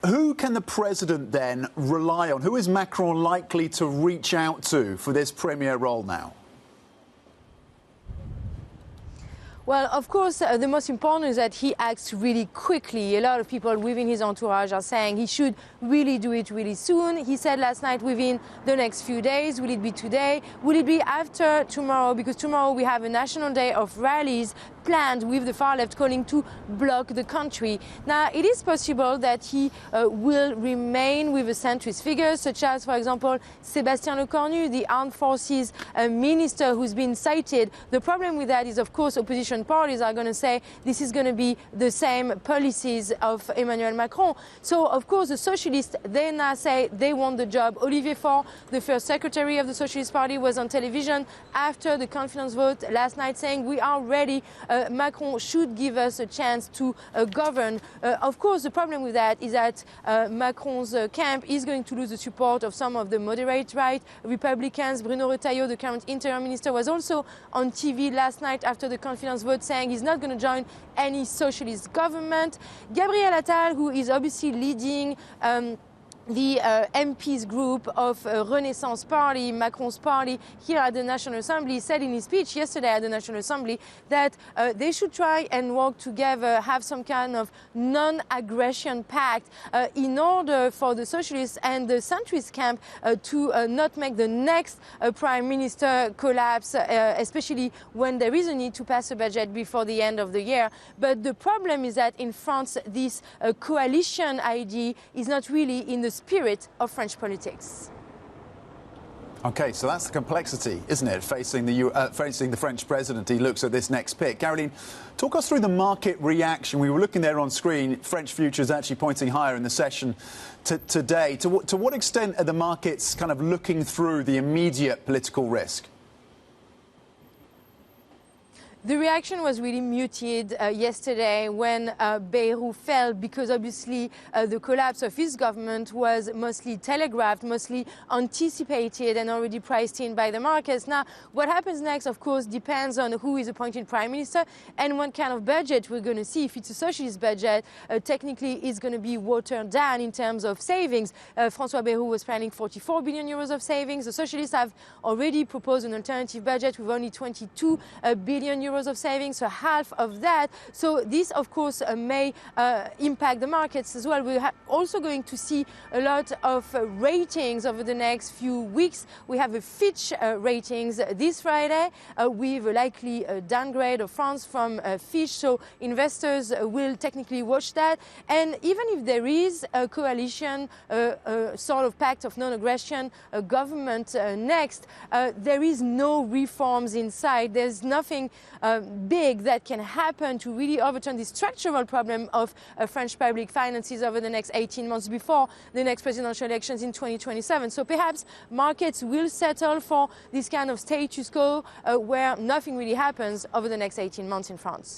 Who can the president then rely on? Who is Macron likely to reach out to for this premier role now? Well, of course, the most important is that he acts really quickly. A lot of people within his entourage are saying he should really do it really soon. He said last night within the next few days. Will it be today? Will it be after tomorrow? Because tomorrow we have a national day of rallies planned with the far left calling to block the country. Now, it is possible that he will remain with a centrist figure, such as, for example, Sébastien Lecornu, the Armed Forces minister who's been cited. The problem with that is, of course, opposition parties are going to say this is going to be the same policies of Emmanuel Macron. So, of course, the socialists, they now say they want the job. Olivier Faure, the first secretary of the Socialist Party, was on television after the confidence vote last night saying we are ready. Macron should give us a chance to govern. Of course, the problem with that is that Macron's camp is going to lose the support of some of the moderate right Republicans. Bruno Retailleau, the current interior minister, was also on TV last night after the confidence vote saying he's not going to join any socialist government. Gabriel Attal, who is obviously leading the MPs group of Renaissance Party, Macron's party, here at the National Assembly, said in his speech yesterday at the National Assembly that they should try and work together, have some kind of non-aggression pact in order for the socialists and the centrist camp to not make the next prime minister collapse, especially when there is a need to pass a budget before the end of the year. But the problem is that in France, this coalition idea is not really in the spirit of French politics. OK, so that's the complexity, isn't it, facing the French president? He looks at this next pick. Caroline, talk us through the market reaction. We were looking there on screen. French futures actually pointing higher in the session today. To what extent are the markets kind of looking through the immediate political risk? The reaction was really muted yesterday when Bayrou fell, because obviously the collapse of his government was mostly telegraphed, mostly anticipated and already priced in by the markets. Now, what happens next, of course, depends on who is appointed prime minister and what kind of budget we're going to see. If it's a socialist budget, technically it's going to be watered down in terms of savings. Francois Bayrou was planning 44 billion euros of savings. The socialists have already proposed an alternative budget with only 22 billion euros of savings, so half of that. So this, of course, may impact the markets as well. We're also going to see a lot of ratings over the next few weeks. We have a Fitch ratings this Friday with a likely downgrade of France from Fitch, so investors will technically watch that. And even if there is a coalition, sort of pact of non-aggression government next, there is no reforms inside. There's nothing big that can happen to really overturn the structural problem of French public finances over the next 18 months before the next presidential elections in 2027. So perhaps markets will settle for this kind of status quo where nothing really happens over the next 18 months in France.